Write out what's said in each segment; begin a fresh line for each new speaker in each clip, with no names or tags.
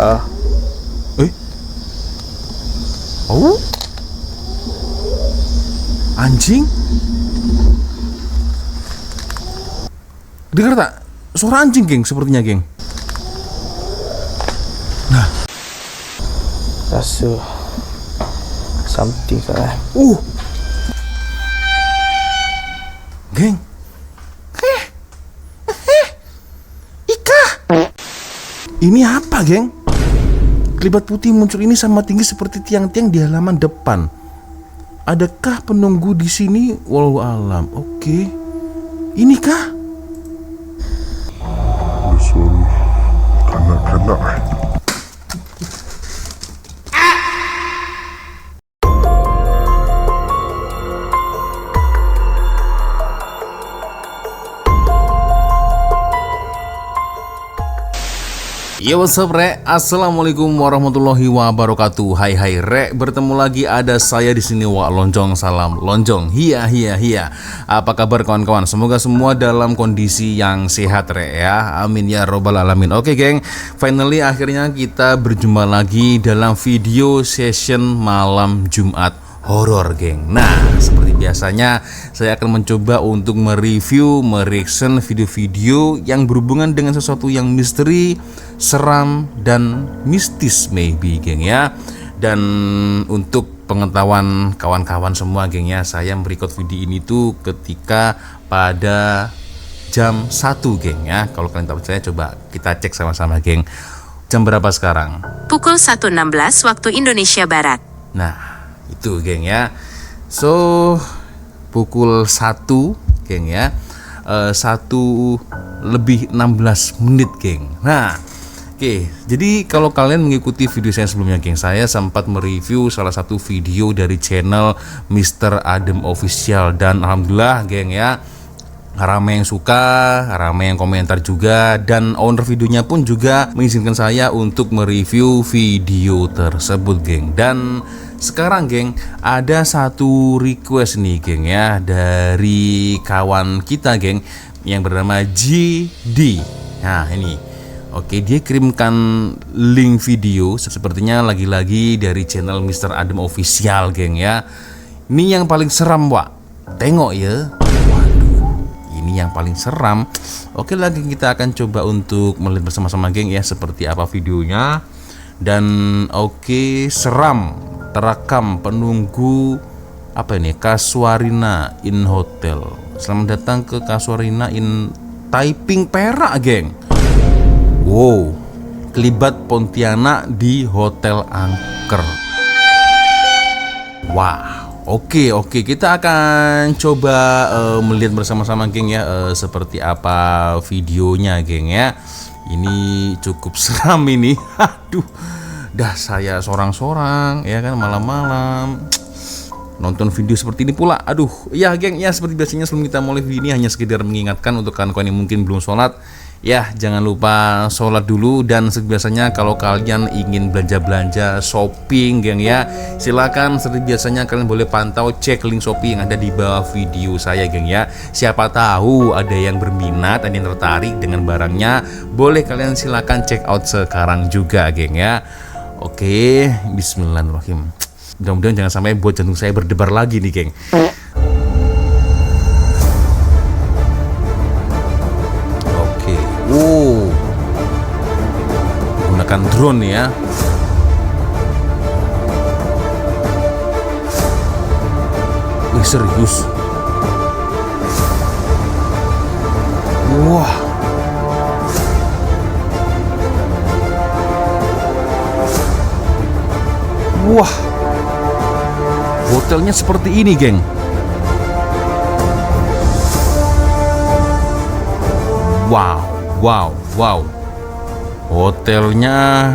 Ah,
Eh? Oh? Anjing? Dengar tak? Suara anjing, geng, sepertinya, geng.
rasa something salah.
Geng. Ika. Ini apa, geng? Kelibat putih muncul ini sama tinggi seperti tiang-tiang di halaman depan. Adakah penunggu di sini? Wallahu alam. Oke. Inikah?
Di sini kanak-kanak.
Yo, what's up, Rek? Assalamualaikum warahmatullahi wabarakatuh. Hai Rek, bertemu lagi ada saya di sini, Wak Lonjong. Salam Lonjong. Hiya. Apa kabar kawan-kawan? Semoga semua dalam kondisi yang sehat, Rek, ya. Amin ya robbal alamin. Oke, geng. Finally akhirnya kita berjumpa lagi dalam video session malam Jumat horor, geng. Nah, seperti biasanya saya akan mencoba untuk mereview, mereaction video-video yang berhubungan dengan sesuatu yang misteri, seram, dan mistis maybe, geng, ya. Dan untuk pengetahuan kawan-kawan semua, geng, ya, saya merecord video ini tuh ketika pada jam 1, geng, ya. Kalau kalian tak percaya, coba kita cek sama-sama, geng. Jam berapa sekarang?
Pukul 1.16 waktu Indonesia Barat.
Nah, itu, geng, ya. So, pukul 1, geng, ya. 1:16, geng. Nah, oke, jadi kalau kalian mengikuti video saya sebelumnya, geng, saya sempat mereview salah satu video dari channel Mr. Adem Official. Dan alhamdulillah, geng, ya, ramai yang suka, ramai yang komentar juga. Dan owner videonya pun juga mengizinkan saya untuk mereview video tersebut, geng. Dan sekarang, geng, ada satu request nih, geng, ya, dari kawan kita, geng, yang bernama GD. Nah, ini. Oke, dia kirimkan link video, sepertinya lagi-lagi dari channel Mr. Adem Official, geng, ya. Ini yang paling seram, Wak. Tengok ya. Waduh, ini yang paling seram. Oke, lagi kita akan coba untuk melihat bersama-sama, geng, ya, seperti apa videonya. Dan oke, seram. Terekam penunggu apa ini? Casuarina Inn Hotel. Selamat datang ke Casuarina Inn Taiping, Perak, geng. Wow, kelibat Pontianak di Hotel Angker. Wah, oke, kita akan coba melihat bersama-sama, geng, ya, seperti apa videonya, geng, ya. Ini cukup seram ini. Aduh, dah saya sorang-sorang, ya kan, malam-malam nonton video seperti ini pula. Aduh, ya, geng, ya, seperti biasanya sebelum kita mulai video ini hanya sekedar mengingatkan untuk kawan-kawan yang mungkin belum sholat, ya, jangan lupa sholat dulu. Dan seperti biasanya kalau kalian ingin belanja-belanja shopping, geng, ya, silakan seperti biasanya kalian boleh pantau, cek link Shopee yang ada di bawah video saya, geng, ya. Siapa tahu ada yang berminat, ada yang tertarik dengan barangnya, boleh kalian silakan check out sekarang juga, geng, ya. Oke, bismillahirrahmanirrahim. Mudah-mudahan jangan sampai buat jantung saya berdebar lagi nih, geng. Oke, menggunakan drone ya. Wih, serius. Wah. Wah, hotelnya seperti ini, geng. Wow. Hotelnya,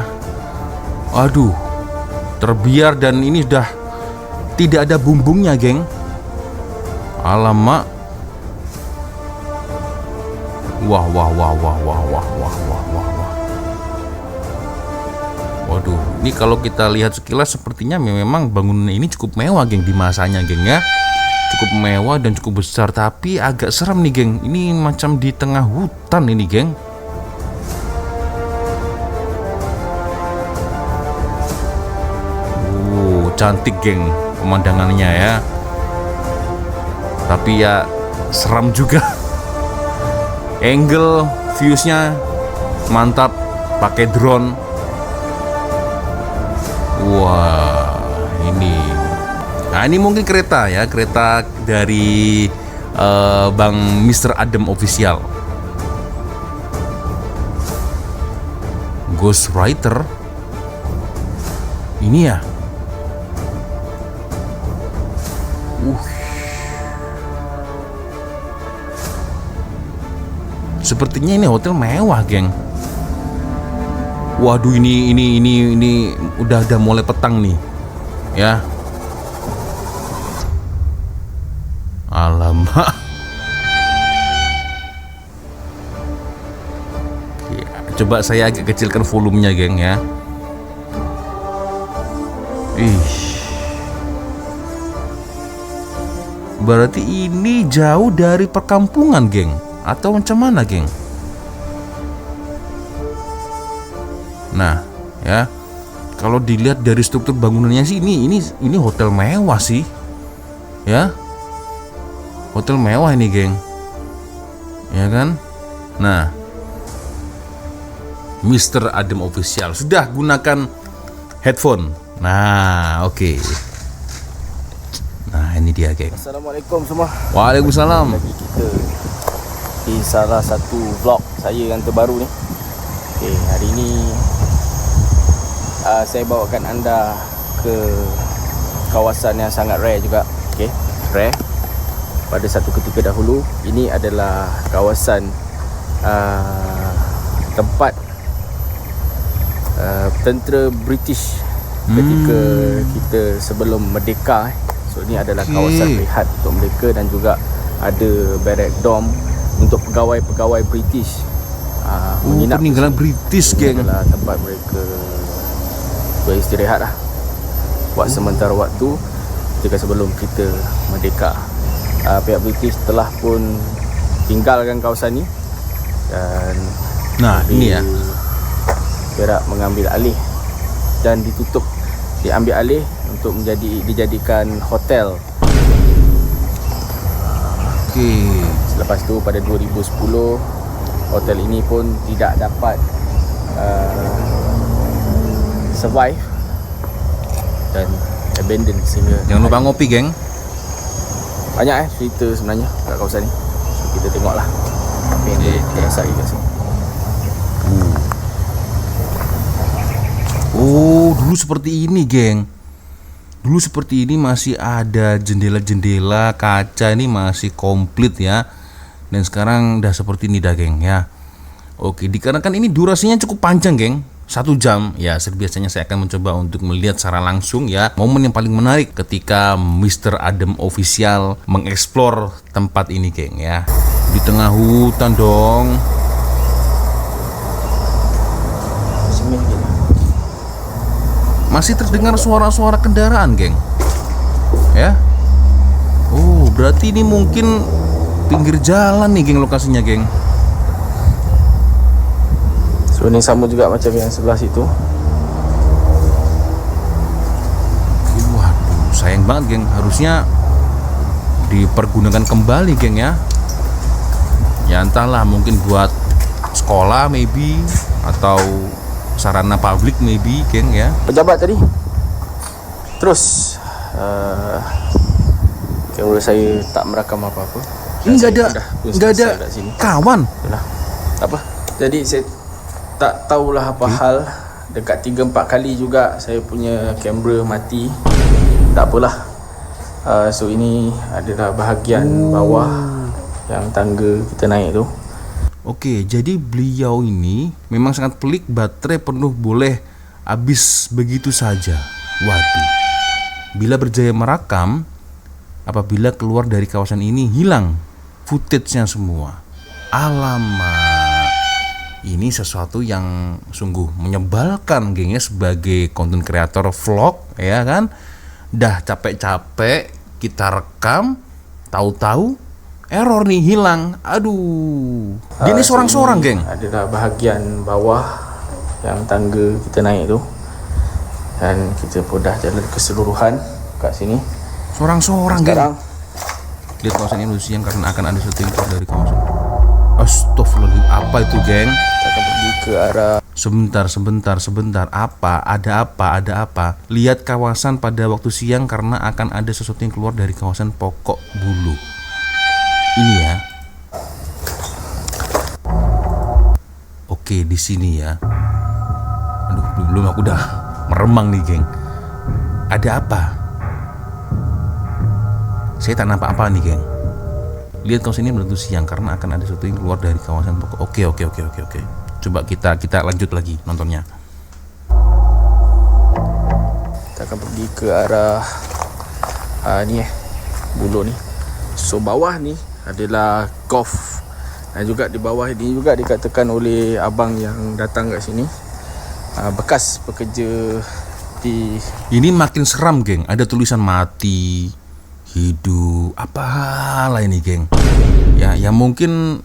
aduh, terbiar dan ini sudah tidak ada bumbungnya, geng. Alamak. Wah. Waduh, ini kalau kita lihat sekilas sepertinya memang bangunan ini cukup mewah, geng, di masanya, geng, ya. Cukup mewah dan cukup besar, tapi agak serem nih, geng. Ini macam di tengah hutan ini, geng. cantik geng pemandangannya ya. Tapi ya seram juga. Angle viewsnya mantap, pakai drone. Wah, ini. Nah, ini mungkin kereta ya, kereta dari Bang Mr. Adam Official. Ghost Rider. Ini ya. Sepertinya ini hotel mewah, geng. Waduh, ini udah mulai petang nih. Ya. Alamak. Ya, coba saya agak kecilkan volumenya, geng ya. Ih. Berarti ini jauh dari perkampungan, geng. Atau macam mana, geng? Nah, ya. Kalau dilihat dari struktur bangunannya sih ini hotel mewah sih. Ya. Hotel mewah ini, geng. Ya kan? Nah. Mr. Adam Official sudah gunakan headphone. Nah, oke. Nah, ini dia, geng.
Assalamualaikum semua.
Waalaikumsalam.
Lagi kita di salah satu vlog saya yang terbaru ni. Okay, hari ini saya bawakan anda ke kawasan yang sangat rare juga. Okay, rare. Pada satu ketika dahulu, ini adalah kawasan tempat tentera British ketika kita sebelum merdeka. So ini adalah kawasan rehat untuk mereka dan juga ada barak dom untuk pegawai-pegawai British menginap.
Peninggalan British, geng.
Adalah tempat mereka beristirahat lah buat sementara waktu ketika sebelum kita merdeka. Pihak British telah pun tinggalkan kawasan ni dan
ini ya.
Perak mengambil alih dan diambil alih untuk dijadikan hotel. Selepas tu pada 2010 hotel ini pun tidak dapat survive dan abandon sehingga
Jangan lupa ngopi, geng.
banyak cerita sebenarnya kat kawasan ni. So kita tengoklah apa yang kita rasai kat sini.
Oh, dulu seperti ini, geng. Dulu seperti ini, masih ada jendela-jendela kaca, ini masih komplit ya. Dan sekarang udah seperti ini dah, geng ya. Oke, dikarenakan ini durasinya cukup panjang, geng, 1 jam ya. Biasanya saya akan mencoba untuk melihat secara langsung ya momen yang paling menarik ketika Mr. Adam Official mengeksplor tempat ini, geng ya. Di tengah hutan dong. Masih terdengar suara-suara kendaraan, geng. Ya. Oh, berarti ini mungkin pinggir jalan nih, geng, lokasinya, geng.
So ini sama juga macam yang sebelah situ.
Waduh, sayang banget, geng. Harusnya dipergunakan kembali, geng ya. Ya entahlah, mungkin buat sekolah maybe, atau sarana publik maybe, geng ya.
Pejabat tadi terus kamera saya tak merakam apa-apa.
Ini nggak ada kawan.
Yalah, tak apa. Jadi saya tak tahulah apa hal. Dekat 3-4 kali juga saya punya kamera mati. Tak apalah. So ini adalah bahagian bawah yang tangga kita naik tu.
Oke, jadi beliau ini memang sangat pelik, baterai penuh boleh habis begitu saja. Waduh. Bila berjaya merekam, apabila keluar dari kawasan ini hilang footage-nya semua. Alamak. Ini sesuatu yang sungguh menyebalkan, gengnya, sebagai konten kreator vlog, ya kan? Dah capek-capek kita rekam, tahu-tahu error nih, hilang. Aduh. Dia ini seorang-seorang, geng.
Adalah bahagian bawah yang tangga kita naik tu. Dan kita pun dah jalan keseluruhan kat sini.
Seorang-seorang geng.
Sekarang
Lihat kawasan ini siang karena akan ada sesuatu yang keluar dari kawasan. Astagfirullahaladzim, apa itu geng?
kita akan pergi ke arah
Sebentar. Apa? Ada apa? Lihat kawasan pada waktu siang karena akan ada sesuatu yang keluar dari kawasan Pokok Bulu. Ini ya. Oke, di sini ya. Aduh, belum aku udah meremang nih, geng. Ada apa? Saya tak nampak apa nih, geng. Lihat kawasan ini berlalu siang karena akan ada sesuatu yang keluar dari kawasan Pokok. Oke. Coba kita lanjut lagi nontonnya.
kita akan pergi ke arah ni Bulu ni. So bawah ni adalah golf. Dan juga di bawah ini juga dikatakan oleh abang yang datang kat sini, bekas pekerja di
Ini makin seram, geng. Ada tulisan mati, hidup, apalah ini, geng. Ya mungkin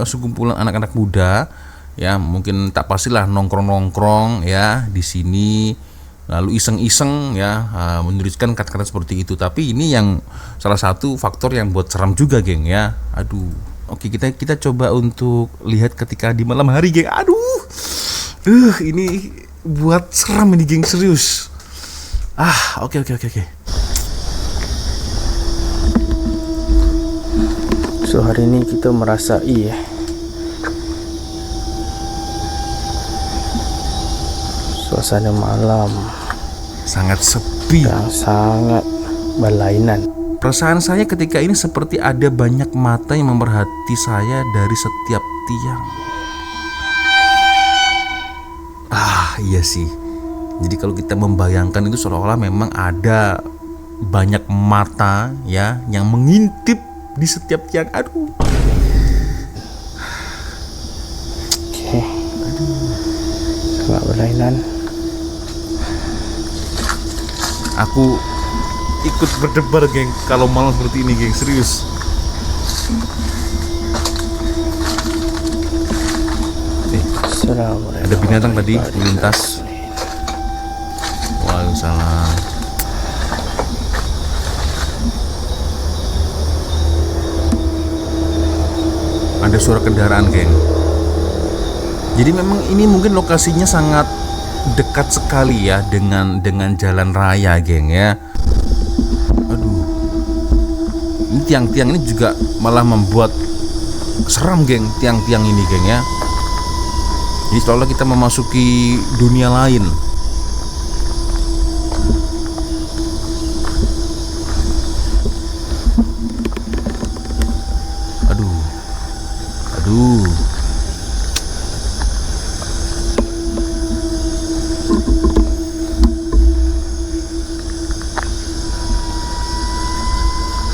sekumpulan anak-anak muda, ya mungkin tak pastilah nongkrong ya di sini, lalu iseng-iseng ya menuliskan kata-kata seperti itu. Tapi ini yang salah satu faktor yang buat seram juga, geng ya. Aduh. Oke, kita coba untuk lihat ketika di malam hari, geng. Aduh. Ini buat seram ini, geng, serius. Oke.
So hari ni kita merasai suasana malam
Sangat sepi.
yang sangat berlainan.
Perasaan saya ketika ini seperti ada banyak mata yang memerhati saya dari setiap tiang. Iya sih. Jadi kalau kita membayangkan itu seolah-olah memang ada banyak mata ya yang mengintip di setiap tiang. Aduh.
Okey. Sangat berlainan.
Aku ikut berdebar, geng, kalau malam seperti ini, geng, serius.
Assalamualaikum.
Ada binatang tadi melintas. Waalaikumsalam. Ada suara kendaraan, geng. Jadi memang ini mungkin lokasinya sangat dekat sekali ya dengan jalan raya, geng ya. Aduh. Ini tiang-tiang ini juga malah membuat seram, geng, tiang-tiang ini, geng ya. Jadi seolah kita memasuki dunia lain. Aduh.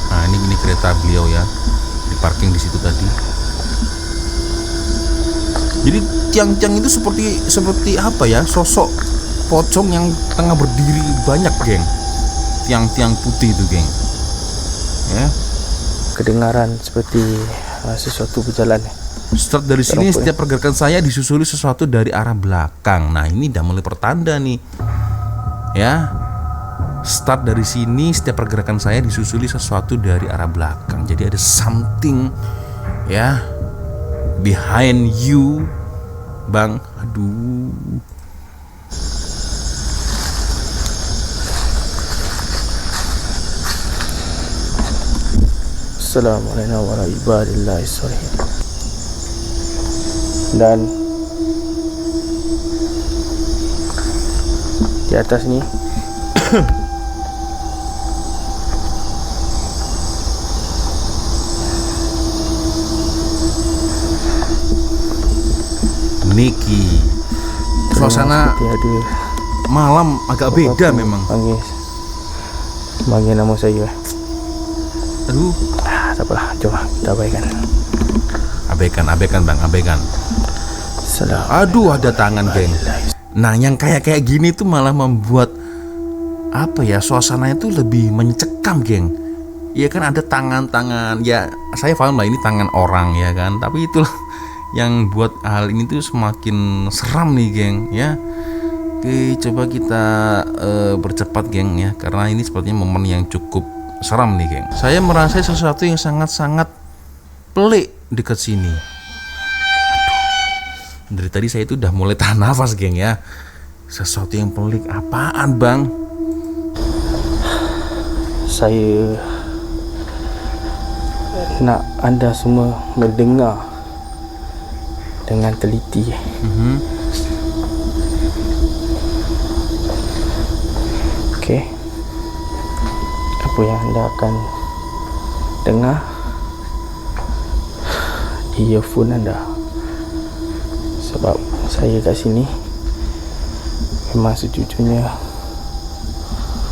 Nah, ini kereta beliau ya. Diparking di situ tadi. Jadi tiang-tiang itu seperti apa ya? Sosok pocong yang tengah berdiri banyak, geng. Tiang-tiang putih itu, geng. Ya.
Kedengaran seperti sesuatu berjalan.
Start dari sini, setiap pergerakan saya disusuli sesuatu dari arah belakang. Nah, ini udah mulai pertanda nih. Ya. Start dari sini, setiap pergerakan saya disusuli sesuatu dari arah belakang. Jadi ada something ya behind you, Bang. Aduh.
Assalamualaikum warahmatullahi wabarakatuh. Dan di atas ni
Niki. Suasana
ada
malam agak beda memang.
Panggil nama saya.
Aduh.
Tak apalah, jom kita abaikan.
Abaikan, Bang, abaikan. Aduh, ada tangan, geng. Nah, yang kayak gini tuh malah membuat apa ya, suasananya tuh lebih mencekam, geng. Iya kan, ada tangan-tangan. Ya, saya paham lah ini tangan orang ya kan. Tapi itulah yang buat hal ini tuh semakin seram nih, geng, ya. Oke, coba kita bercepat geng ya, karena ini sepertinya momen yang cukup seram nih geng. Saya merasa sesuatu yang sangat-sangat pelik dekat sini. Aduh, dari tadi saya itu udah mulai tahan nafas geng ya. Sesuatu yang pelik, apaan bang?
Saya nak anda semua mendengar dengan teliti. Okey. Apa yang anda akan dengar di earphone anda. Sebab saya kat sini memang sejujurnya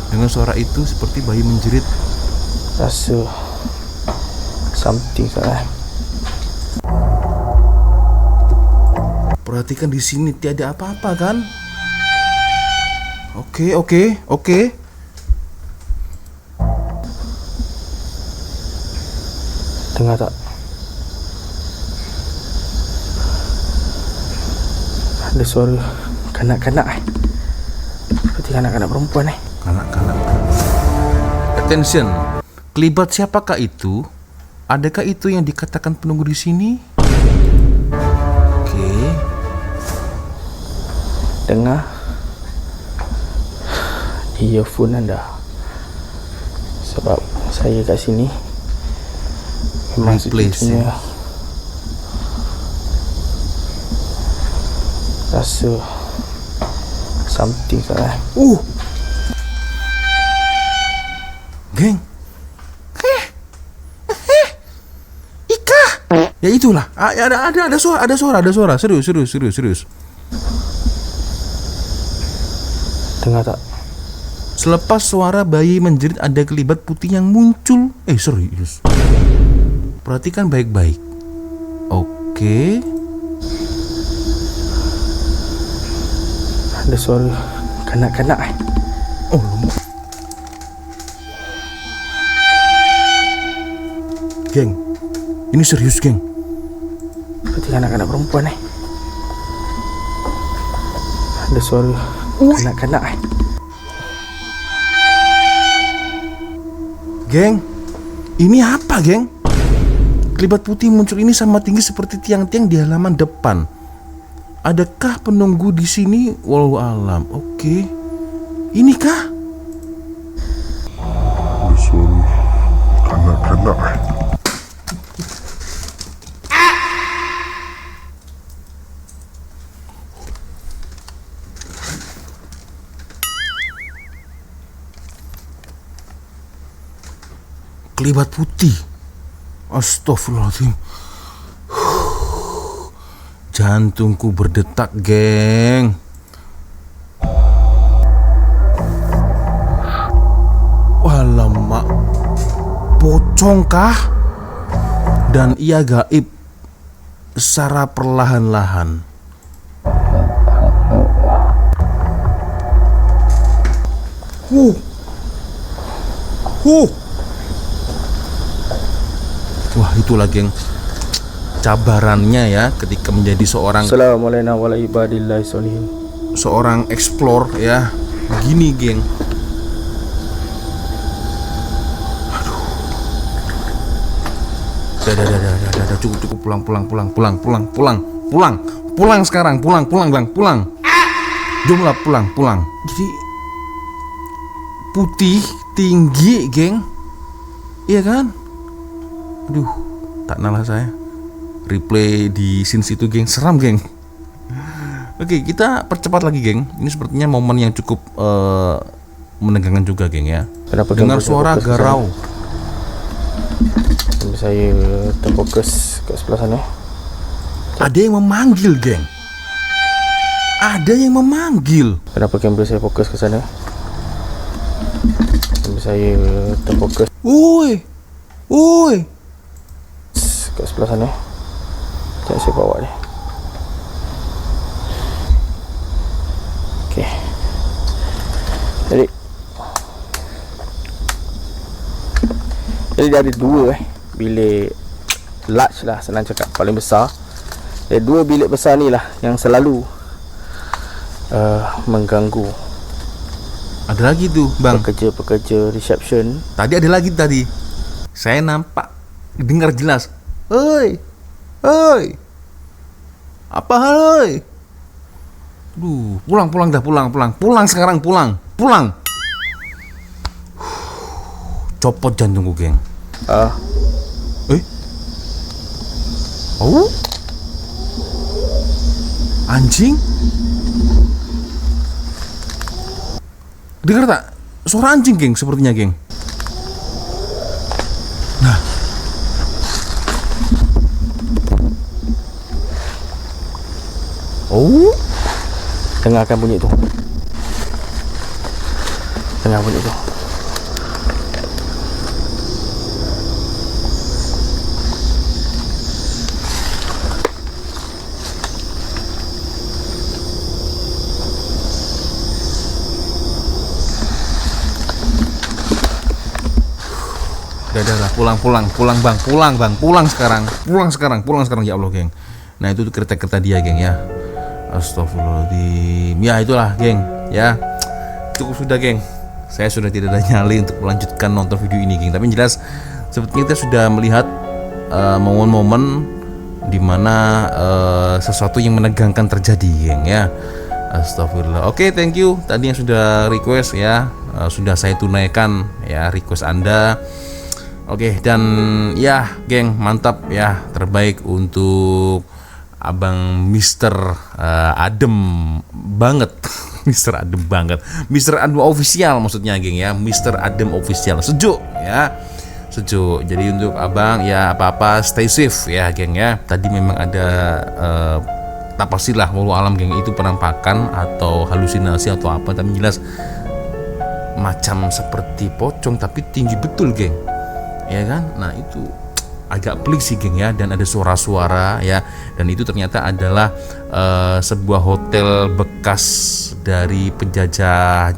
Dengan suara itu seperti bayi menjerit.
rasa something salah.
Perhatikan di sini tiada apa-apa kan? Oke.
Dengar tak? Ada suara kanak-kanak seperti kanak-kanak perempuan
Kanak-kanak. Attention. Kelibat siapakah itu? Adakah itu yang dikatakan penunggu di sini? Oke.
Dengar di earphone anda. Sebab saya kat sini memang
Replace,
sejujurnya rasa something salah.
Geng. Ika. Ya itulah. Ada suara. Serius.
Dengar tak?
Selepas suara bayi menjerit ada kelibat putih yang muncul. Serius. Perhatikan baik-baik. Oke.
Ada suara kanak-kanak
Oh, lemah. Geng. Ini serius, geng.
seperti kanak-kanak perempuan Ada suara kanak-kanak
Geng. Ini apa, geng? Kelibat putih muncul ini sama tinggi seperti tiang-tiang di halaman depan. Adakah penunggu di sini? Wallahu alam. Oke. Inikah?
Ada suara kanak-kanak
Kelibat putih. Astagfirullahaladzim. Jantungku berdetak, geng. Alamak. Pocong kah? Dan ia gaib secara perlahan-lahan. Wah, itulah geng cabarannya ya ketika menjadi seorang
Assalamualaikum warahmatullahi wabarakatuh.
seorang explore ya. Begini, geng. Aduh. Dah, cukup pulang sekarang, pulang bang, pulang. Jumlah pulang. Jadi putih, tinggi, geng. Iya kan? Aduh, tak nalar saya. Replay di scene situ, geng. Seram, geng. Oke, kita percepat lagi, geng. Ini sepertinya momen yang cukup menegangkan juga, geng ya.
Kenapa
Dengar suara garau.
Sambil saya terfokus kat sebelah sana.
Ada yang memanggil, geng. Ada yang memanggil.
Kenapa kamera saya fokus ke sana? Sambil saya terfokus
Woi.
kat sebelah sana. Sekejap saya bawa dia. Okey. Jadi ada dua bilik large lah, senang cakap, paling besar. Dua bilik besar ni lah yang selalu mengganggu
Ada lagi tuh bang,
pekerja-pekerja reception.
tadi ada lagi tadi. Saya nampak, dengar jelas. Oi, oi, apa hal oi? Pulang sekarang, pulang. Copot jantungku geng. Oh, anjing. Dengar tak? Suara anjing geng, sepertinya geng. Nah, oh,
Dengarkan bunyi itu. Dengar bunyi itu.
udah pulang sekarang ya Allah geng. Nah itu tuh kereta dia geng ya. Astagfirullahaladzim. Ya itulah geng ya. Cukup sudah geng. Saya sudah tidak ada nyali untuk melanjutkan nonton video ini geng. Tapi yang jelas sepertinya kita sudah melihat momen-momen dimana sesuatu yang menegangkan terjadi geng ya. Astagfirullah. Oke, thank you. Tadi yang sudah request ya, sudah saya tunaikan ya request Anda. Oke, dan ya geng, mantap ya, terbaik untuk Abang Mr. Adem banget. Mr. Adem banget. Mr. Adem official maksudnya geng ya, Mr. Adem official. Sejuk ya. Sejuk. Jadi untuk Abang ya apa-apa stay safe ya geng ya. Tadi memang ada tak pastilah walau alam geng itu penampakan atau halusinasi atau apa, tapi jelas macam seperti pocong tapi tinggi betul geng. Ya kan? Nah itu agak pelik sih geng ya, dan ada suara-suara ya, dan itu ternyata adalah sebuah hotel bekas dari penjajah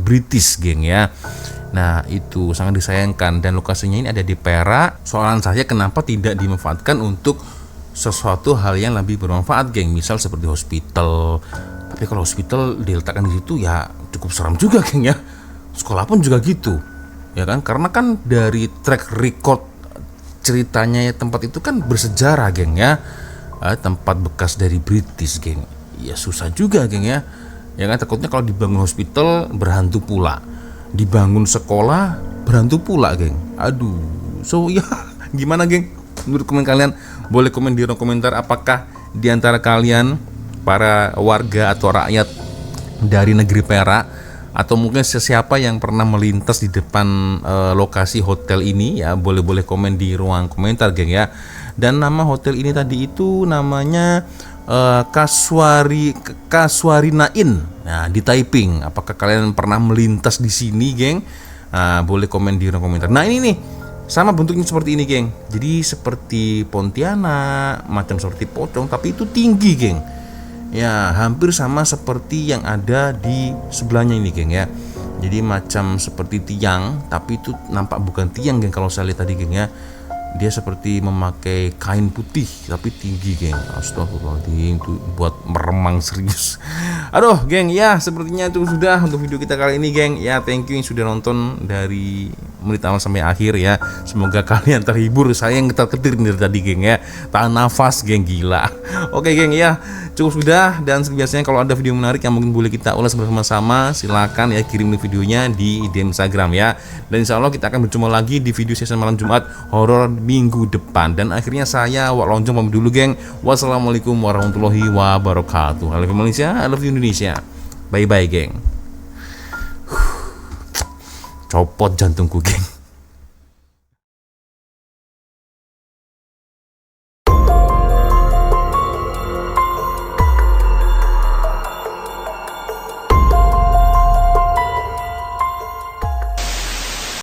British geng ya. Nah itu sangat disayangkan, dan lokasinya ini ada di Perak. Soalan saya kenapa tidak dimanfaatkan untuk sesuatu hal yang lebih bermanfaat geng, misal seperti hospital. Tapi kalau hospital diletakkan di situ ya cukup seram juga geng ya. Sekolah pun juga gitu ya kan, karena kan dari track record ceritanya ya, tempat itu kan bersejarah geng ya, tempat bekas dari British geng. Ya susah juga geng ya, ya kan, takutnya kalau dibangun hospital berhantu pula, dibangun sekolah berhantu pula geng. Aduh, so ya gimana geng menurut komen kalian? Boleh komen di kolom komentar, apakah di antara kalian para warga atau rakyat dari negeri Perak atau mungkin siapa yang pernah melintas di depan lokasi hotel ini ya, boleh komen di ruang komentar geng ya. Dan nama hotel ini tadi itu namanya Casuarina Inn. Nah di Taiping. Apakah kalian pernah melintas di sini geng? Boleh komen di ruang komentar. Nah ini nih sama bentuknya seperti ini geng. Jadi seperti Pontianak, macam seperti pocong tapi itu tinggi geng. Ya hampir sama seperti yang ada di sebelahnya ini geng ya. Jadi macam seperti tiang, tapi itu nampak bukan tiang geng kalau saya lihat tadi geng ya. Dia seperti memakai kain putih tapi tinggi geng. Astagfirullahaladzim, itu buat meremang serius. Aduh geng ya, sepertinya itu sudah untuk video kita kali ini geng. Ya thank you yang sudah nonton dari menit awal sampai akhir ya. Semoga kalian terhibur. Saya yang ketar-ketir dari tadi geng ya. Tahan nafas geng, gila. Oke geng ya, cukup sudah. Dan biasanya kalau ada video menarik yang mungkin boleh kita ulas bersama-sama, silakan ya kirim videonya di DM Instagram ya. Dan insya Allah kita akan berjumpa lagi di video sesi malam Jumat horor minggu depan. Dan akhirnya saya Wak Lonjong pamit dulu geng. Wassalamualaikum warahmatullahi wabarakatuh. I love you Malaysia, I love you Indonesia. Bye bye geng. Copot jantungku geng.